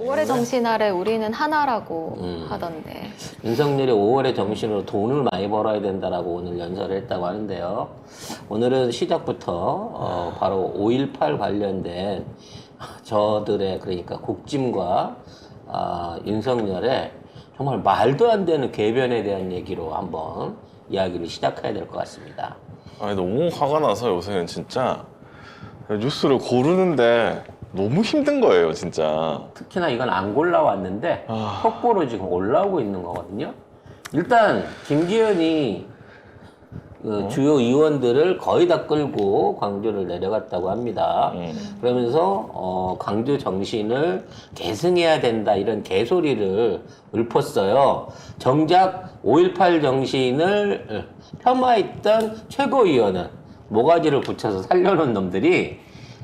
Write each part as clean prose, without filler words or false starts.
5월의 정신 아래 우리는 하나라고 하던데. 윤석열이 5월의 정신으로 돈을 많이 벌어야 된다라고 오늘 연설을 했다고 하는데요. 오늘은 시작부터 바로 5.18 관련된 저들의 그러니까 국짐과 윤석열의 정말 말도 안 되는 궤변에 대한 얘기로 한번 이야기를 시작해야 될 것 같습니다. 아니 너무 화가 나서 요새는 진짜 뉴스를 고르는데 너무 힘든 거예요 진짜. 특히나 이건 안 골라왔는데 아. 속보로 지금 올라오고 있는 거거든요. 일단 김기현이 그 주요 의원들을 거의 다 끌고 광주를 내려갔다고 합니다. 그러면서 광주 정신을 계승해야 된다 이런 개소리를 읊었어요. 정작 5.18 정신을 폄하했던 최고위원은 모가지를 붙여서 살려놓은 놈들이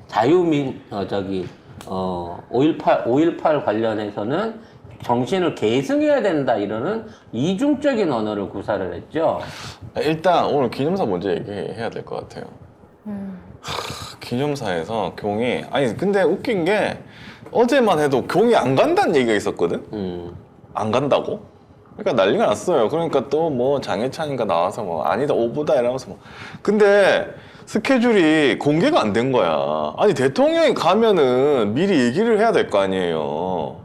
5.18 관련해서는 정신을 계승해야 된다 이러는 이중적인 언어를 구사를 했죠. 일단 오늘 기념사 먼저 얘기해야 될 것 같아요. 기념사에서 경이 아니 근데 웃긴 게 어제만 해도 경이 안 간다는 얘기가 있었거든. 안 간다고? 그러니까 난리가 났어요. 그러니까 또 뭐 장해찬인가 나와서 뭐 아니다 오보다 이러면서 뭐 근데 스케줄이 공개가 안 된 거야. 아니 대통령이 가면은 미리 얘기를 해야 될 거 아니에요.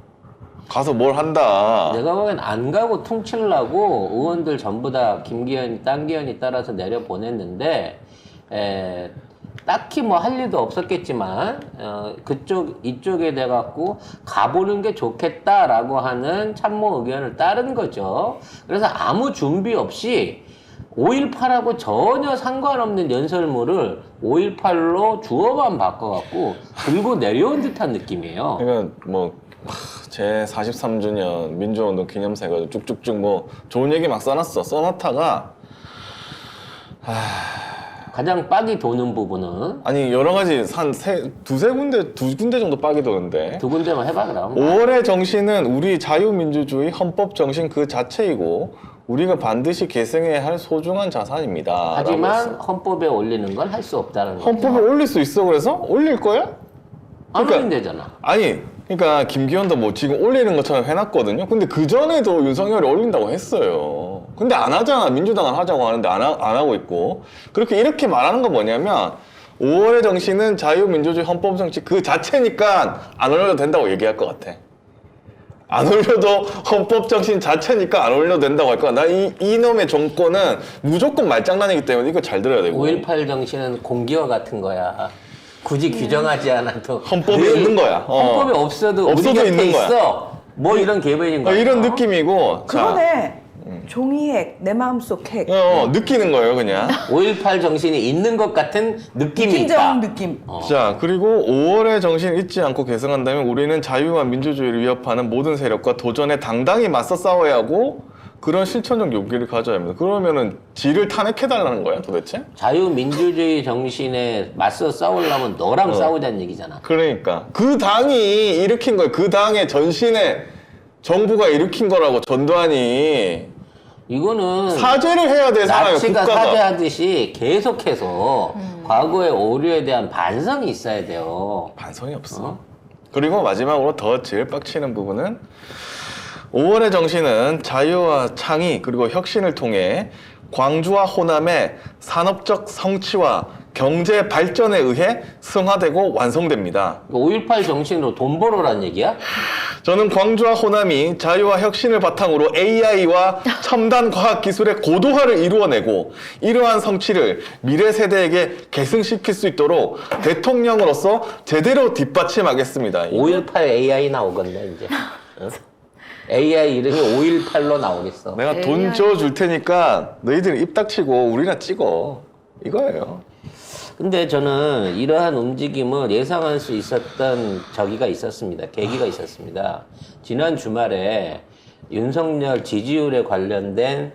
가서 뭘 한다. 내가 보기엔 안 가고 퉁치려고 의원들 전부 다 김기현이 땅기현이 따라서 내려보냈는데 딱히 뭐 할 일도 없었겠지만 이쪽에 돼갖고 가보는 게 좋겠다라고 하는 참모 의견을 따른 거죠. 그래서 아무 준비 없이 5.18하고 전혀 상관없는 연설문을 5.18로 주어만 바꿔갖고 들고 내려온 듯한 느낌이에요. 그러니까 뭐 제 43주년 민주화운동 기념사 해가지고 쭉쭉쭉 뭐 좋은 얘기 막 써놨어. 써놨다가 가장 빡이 도는 부분은 아니 여러 가지 두세 군데 두 군데 정도 빡이 도는데 두 군데만 해봐 그럼. 5월의 정신은 우리 자유민주주의 헌법 정신 그 자체이고 우리가 반드시 계승해야 할 소중한 자산입니다. 하지만 헌법에 올리는 건 할 수 없다는 거죠. 헌법에 올릴 수 있어. 그래서 올릴 거야? 안 그러니까- 올리면 되잖아. 아니 그러니까 김기현도 뭐 지금 올리는 것처럼 해놨거든요. 근데 그 전에도 윤석열이 올린다고 했어요. 근데 안 하잖아. 민주당은 하자고 하는데 안 하고 있고. 이렇게 말하는 건 뭐냐면 5월의 정신은 자유민주주의 헌법 정치 그 자체니까 안 올려도 된다고 얘기할 것 같아. 안 올려도 헌법 정신 자체니까 안 올려도 된다고 할 거야. 나 이놈의 정권은 무조건 말장난이기 때문에 이거 잘 들어야 되고. 5.18 정신은 공기와 같은 거야. 굳이 규정하지 않아도 헌법에 늘 있는 거야. 헌법에 없어도 우리 없어도 곁에 있는 거야. 있어. 뭐 이런 개변인 거야. 이런 느낌이고. 그거네. 종이핵, 내 마음속 핵. 느끼는 거예요, 그냥. 5.18 정신이 있는 것 같은 느낌이 있다. 느낌적 느낌. 자, 그리고 5월의 정신 잊지 않고 계승한다면 우리는 자유와 민주주의를 위협하는 모든 세력과 도전에 당당히 맞서 싸워야 하고 그런 실천적 용기를 가져야 합니다. 그러면은 지를 탄핵해달라는 거야, 도대체? 자유민주주의 정신에 맞서 싸우려면 너랑 싸우자는 얘기잖아. 그러니까. 그 당이 일으킨 거야. 그 당의 전신에 정부가 일으킨 거라고, 전두환이. 이거는 사죄를 해야 돼, 사람이 나치가 국가가. 사죄하듯이 계속해서 과거의 오류에 대한 반성이 있어야 돼요. 반성이 없어. 그리고 마지막으로 더 제일 빡치는 부분은 5월의 정신은 자유와 창의 그리고 혁신을 통해 광주와 호남의 산업적 성취와 경제 발전에 의해 승화되고 완성됩니다. 5.18 정신으로 돈 벌어라는 얘기야? 저는 광주와 호남이 자유와 혁신을 바탕으로 AI와 첨단 과학 기술의 고도화를 이루어내고 이러한 성취를 미래 세대에게 계승시킬 수 있도록 대통령으로서 제대로 뒷받침하겠습니다. 5.18 AI 나오겠네 이제. 응? AI 이름이 5.18로 나오겠어. 내가 돈 줘줄 테니까 너희들 입 닥치고 우리나 찍어. 이거예요. 근데 저는 이러한 움직임을 예상할 수 있었던 계기가 있었습니다. 지난 주말에 윤석열 지지율에 관련된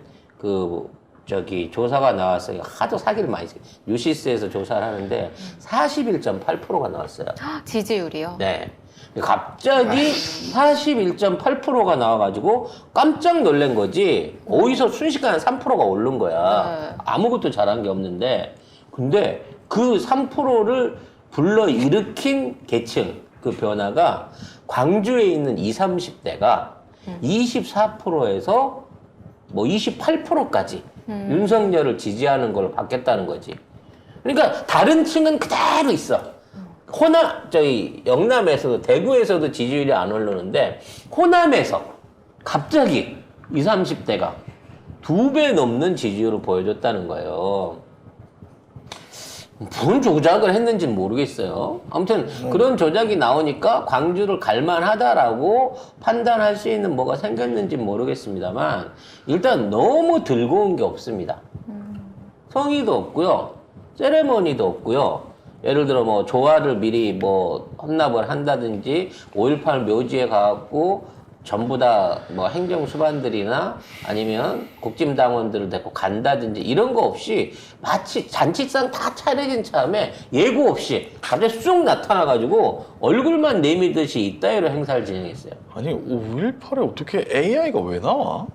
조사가 나왔어요. 하도 사기를 많이 했어요. 유시스에서 조사를 하는데 41.8%가 나왔어요. 지지율이요? 네. 갑자기 41.8%가 나와가지고 깜짝 놀란 거지. 어디서 순식간에 3%가 오른 거야. 네. 아무것도 잘한 게 없는데. 근데 그 3%를 불러일으킨 계층, 그 변화가 광주에 있는 20, 30대가 24%에서 뭐 28%까지 윤석열을 지지하는 걸 받겠다는 거지. 그러니까 다른 층은 그대로 있어. 저희 영남에서도 대구에서도 지지율이 안 오르는데 호남에서 갑자기 20, 30대가 2배 넘는 지지율을 보여줬다는 거예요. 뭔 조작을 했는지는 모르겠어요. 아무튼 그런 조작이 나오니까 광주를 갈만하다라고 판단할 수 있는 뭐가 생겼는지는 모르겠습니다만 일단 너무 들고 온 게 없습니다. 성의도 없고요. 세레머니도 없고요. 예를 들어 뭐 조화를 미리 뭐 헌납을 한다든지 5.18 묘지에 가갖고 전부 다 뭐 행정수반들이나 아니면 국짐당원들을 데리고 간다든지 이런 거 없이 마치 잔치상 다 차려진 참에 예고 없이 갑자기 쑥 나타나가지고 얼굴만 내미듯이 이따위로 행사를 진행했어요. 아니 5.18에 어떻게 AI가 왜 나와?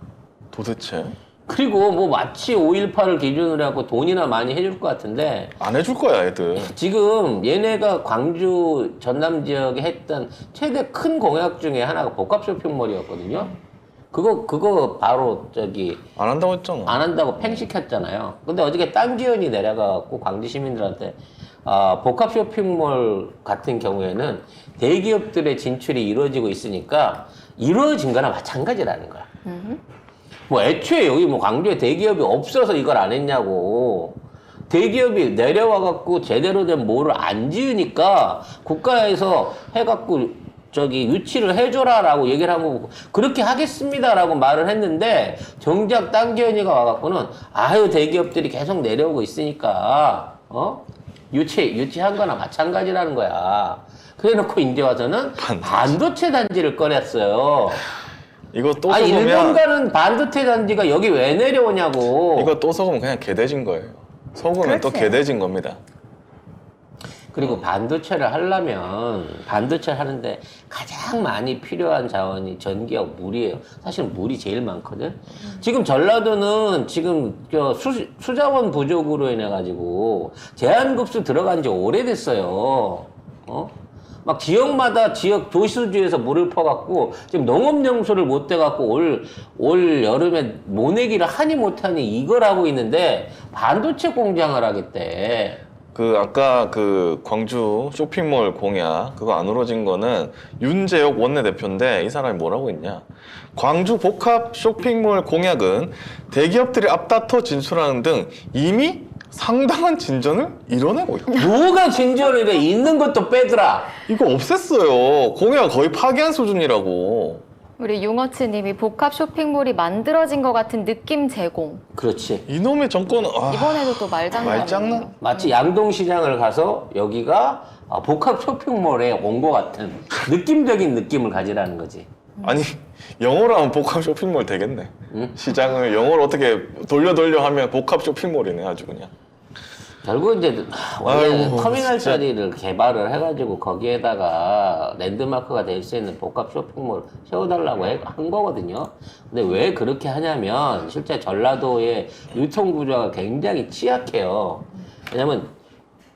도대체? 그리고 뭐 마치 5.18을 기준으로 해갖고 돈이나 많이 해줄 것 같은데 안 해줄 거야 애들. 지금 얘네가 광주 전남 지역에 했던 최대 큰 공약 중에 하나가 복합 쇼핑몰이었거든요. 그거 바로 안 한다고 했잖아. 안 한다고 팽식했잖아요. 근데 어저께 딴 기원이 내려가갖고 광주 시민들한테 복합 쇼핑몰 같은 경우에는 대기업들의 진출이 이루어지고 있으니까 이루어진 거나 마찬가지라는 거야. 뭐 애초에 여기 뭐 광주에 대기업이 없어서 이걸 안 했냐고. 대기업이 내려와갖고 제대로 된 뭐를 안 지으니까 국가에서 해갖고 유치를 해줘라라고 얘기를 하고 그렇게 하겠습니다라고 말을 했는데 정작 딴 기업이가 와갖고는 아유 대기업들이 계속 내려오고 있으니까 유치한 거나 마찬가지라는 거야. 그래놓고 이제 와서는 반도체 단지를 꺼냈어요. 이거 또 아니 썩으면 일본 가는 반도체 단지가 여기 왜 내려오냐고. 이거 또 썩으면 그냥 개돼진 거예요. 썩으면 또 그렇지. 개돼진 겁니다. 그리고 반도체를 하려면 반도체를 하는데 가장 많이 필요한 자원이 전기하고 물이에요. 사실 물이 제일 많거든. 지금 전라도는 지금 수자원 부족으로 인해 가지고 제한급수 들어간 지 오래됐어요. 막 지역마다 지역 도시수지에서 물을 퍼갖고 지금 농업용수를 못 대갖고 올 여름에 모내기를 하니 못하니 이걸 하고 있는데 반도체 공장을 하겠대. 아까 광주 쇼핑몰 공약 그거 안 이루어진 거는 윤재옥 원내대표인데 이 사람이 뭐라고 했냐? 광주 복합 쇼핑몰 공약은 대기업들이 앞다퉈 진출하는 등 이미 상당한 진전을 이뤄내고 있고 뭐가 진전을 해? 있는 것도 빼더라. 이거 없앴어요. 공약 거의 파기한 수준이라고. 우리 융어치님이 복합 쇼핑몰이 만들어진 것 같은 느낌 제공. 그렇지. 이놈의 정권은 이번에도 또 말장난이에요. 말장난? 마치 양동시장을 가서 여기가 복합 쇼핑몰에 온 것 같은 느낌적인 느낌을 가지라는 거지. 아니 영어로 하면 복합 쇼핑몰 되겠네. 시장을 영어로 어떻게 돌려 하면 복합 쇼핑몰이네 아주 그냥. 결국 이제 원래 아이고, 터미널 진짜. 자리를 개발을 해가지고 거기에다가 랜드마크가 될 수 있는 복합 쇼핑몰 세워달라고 한 거거든요. 근데 왜 그렇게 하냐면 실제 전라도의 유통구조가 굉장히 취약해요. 왜냐면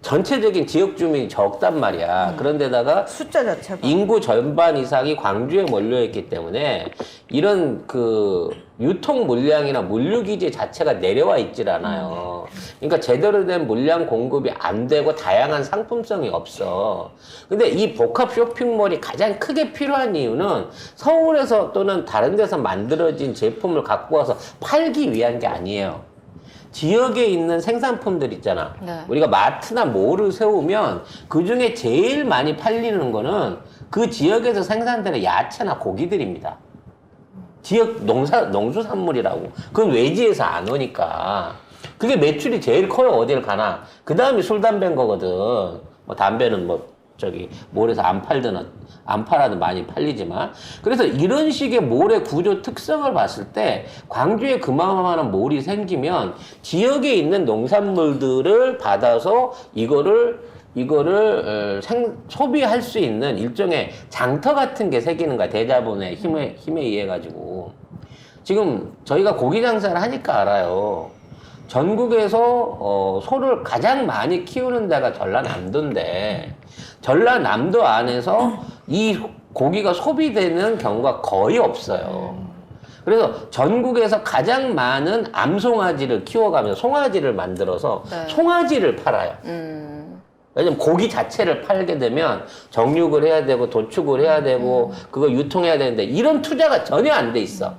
전체적인 지역 주민이 적단 말이야. 그런데다가 숫자 자체가. 인구 절반 이상이 광주에 몰려있기 때문에 이런 유통 물량이나 물류 기제 자체가 내려와 있질 않아요. 그러니까 제대로 된 물량 공급이 안 되고 다양한 상품성이 없어. 근데 이 복합 쇼핑몰이 가장 크게 필요한 이유는 서울에서 또는 다른 데서 만들어진 제품을 갖고 와서 팔기 위한 게 아니에요. 지역에 있는 생산품들 있잖아. 네. 우리가 마트나 몰을 세우면 그 중에 제일 많이 팔리는 거는 그 지역에서 생산되는 야채나 고기들입니다. 지역 농수산물이라고. 그건 외지에서 안 오니까. 그게 매출이 제일 커요, 어딜 가나. 그 다음이 술, 담배인 거거든. 뭐 담배는 몰에서 안 팔아도 많이 팔리지만. 그래서 이런 식의 몰의 구조 특성을 봤을 때 광주에 그만한 몰이 생기면 지역에 있는 농산물들을 받아서 이거를 소비할 수 있는 일종의 장터 같은 게 생기는 거야. 대자본의 힘에 의해 가지고. 지금 저희가 고기 장사를 하니까 알아요. 전국에서 소를 가장 많이 키우는 데가 전라남도인데 전라남도 안에서 이 고기가 소비되는 경우가 거의 없어요. 그래서 전국에서 가장 많은 암송아지를 키워가면서 송아지를 만들어서 네. 송아지를 팔아요. 왜냐면 고기 자체를 팔게 되면 정육을 해야 되고 도축을 해야 되고 그거 유통해야 되는데 이런 투자가 전혀 안 돼 있어.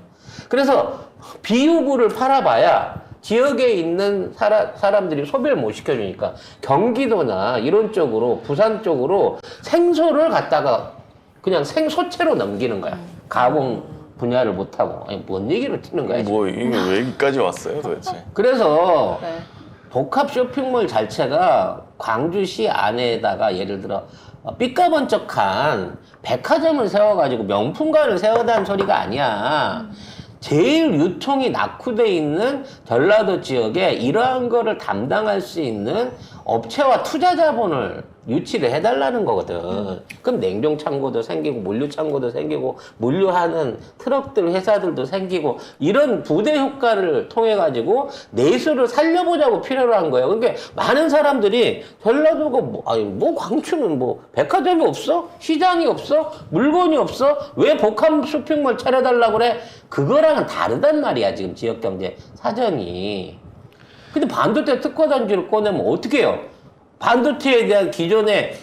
그래서 비유구를 팔아봐야 지역에 있는 사람들이 소비를 못 시켜주니까 경기도나 이런 쪽으로 부산 쪽으로 생소를 갖다가 그냥 생소채로 넘기는 거야. 가공 분야를 못하고. 아니, 뭔 얘기를 튀는 거야. 지금. 뭐 이게 왜 여기까지 왔어요 도대체? 그래서 네. 복합 쇼핑몰 자체가 광주시 안에다가 예를 들어 삐까번쩍한 백화점을 세워가지고 명품관을 세워다는 소리가 아니야. 제일 유통이 낙후돼 있는 전라도 지역에 이러한 거를 담당할 수 있는 업체와 투자 자본을 유치를 해달라는 거거든. 그럼 냉동 창고도 생기고 물류 창고도 생기고 물류하는 트럭들 회사들도 생기고 이런 부대 효과를 통해 가지고 내수를 살려보자고 필요로 한 거예요. 그러니까 많은 사람들이 전라도가 뭐 광주는 뭐 백화점이 없어? 시장이 없어? 물건이 없어? 왜 복합 쇼핑몰 차려달라고 그래? 그거랑은 다르단 말이야 지금 지역 경제 사정이. 근데 반도체 특화 단지를 꺼내면 어떻게 해요? 반도체에 대한 기존의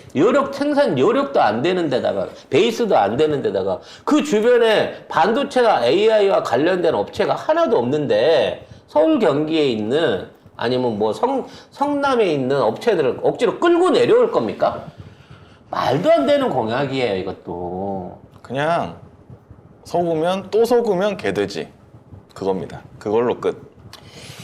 생산 여력도 안 되는 데다가 베이스도 안 되는 데다가 그 주변에 반도체나 AI와 관련된 업체가 하나도 없는데 서울 경기에 있는 아니면 뭐 성남에 있는 업체들을 억지로 끌고 내려올 겁니까? 말도 안 되는 공약이에요 이것도. 그냥 속으면 또 속으면 개돼지 그겁니다. 그걸로 끝.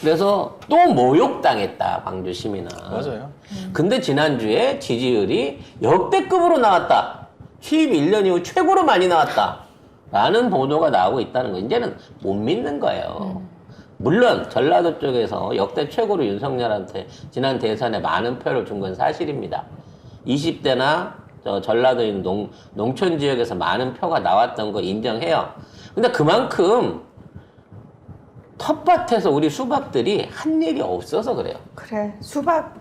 그래서 또 모욕당했다 광주 시민은. 맞아요. 근데 지난주에 지지율이 역대급으로 나왔다. 취임 1년 이후 최고로 많이 나왔다. 라는 보도가 나오고 있다는 거 이제는 못 믿는 거예요. 물론 전라도 쪽에서 역대 최고로 윤석열한테 지난 대선에 많은 표를 준 건 사실입니다. 20대나 전라도 있는 농촌 지역에서 많은 표가 나왔던 거 인정해요. 근데 그만큼 텃밭에서 우리 수박들이 한 일이 없어서 그래요. 그래 수박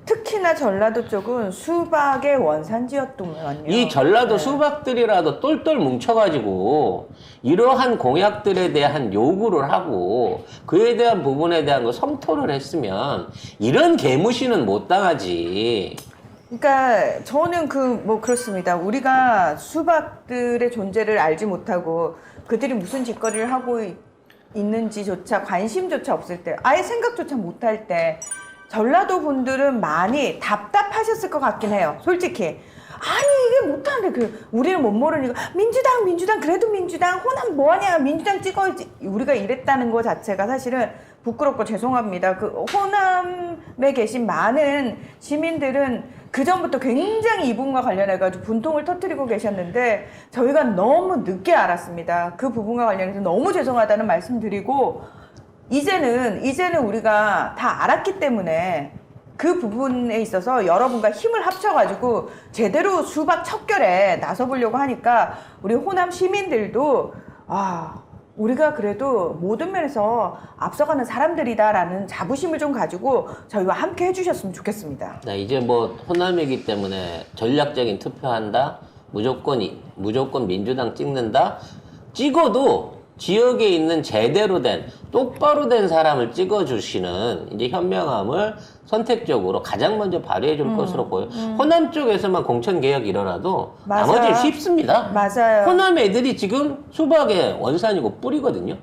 특히나 전라도 쪽은 수박의 원산지였더만요. 이 전라도 네. 수박들이라도 똘똘 뭉쳐가지고 이러한 공약들에 대한 요구를 하고 그에 대한 부분에 대한 거 성토를 했으면 이런 개무시는 못 당하지. 그러니까 저는 그렇습니다. 우리가 수박들의 존재를 알지 못하고 그들이 무슨 짓거리를 하고 있는지조차 관심조차 없을 때, 아예 생각조차 못할 때 전라도 분들은 많이 답답하셨을 것 같긴 해요. 솔직히. 아니 이게 못하는데 우리는 못 모르니까 민주당 그래도 민주당 호남 뭐하냐 민주당 찍어야지 우리가 이랬다는 거 자체가 사실은 부끄럽고 죄송합니다. 그 호남에 계신 많은 시민들은 그 전부터 굉장히 이 부분과 관련해가지고 분통을 터뜨리고 계셨는데 저희가 너무 늦게 알았습니다. 그 부분과 관련해서 너무 죄송하다는 말씀드리고 이제는 우리가 다 알았기 때문에 그 부분에 있어서 여러분과 힘을 합쳐가지고 제대로 수박 척결에 나서보려고 하니까 우리 호남 시민들도 우리가 그래도 모든 면에서 앞서가는 사람들이다라는 자부심을 좀 가지고 저희와 함께 해주셨으면 좋겠습니다. 네, 이제 뭐 호남이기 때문에 전략적인 투표한다, 무조건 민주당 찍는다, 찍어도 지역에 있는 제대로 된 똑바로 된 사람을 찍어주시는 이제 현명함을 선택적으로 가장 먼저 발휘해 줄 것으로 보여요. 호남 쪽에서만 공천개혁이 일어나도 맞아요. 나머지는 쉽습니다. 맞아요. 호남 애들이 지금 수박의 원산이고 뿌리거든요.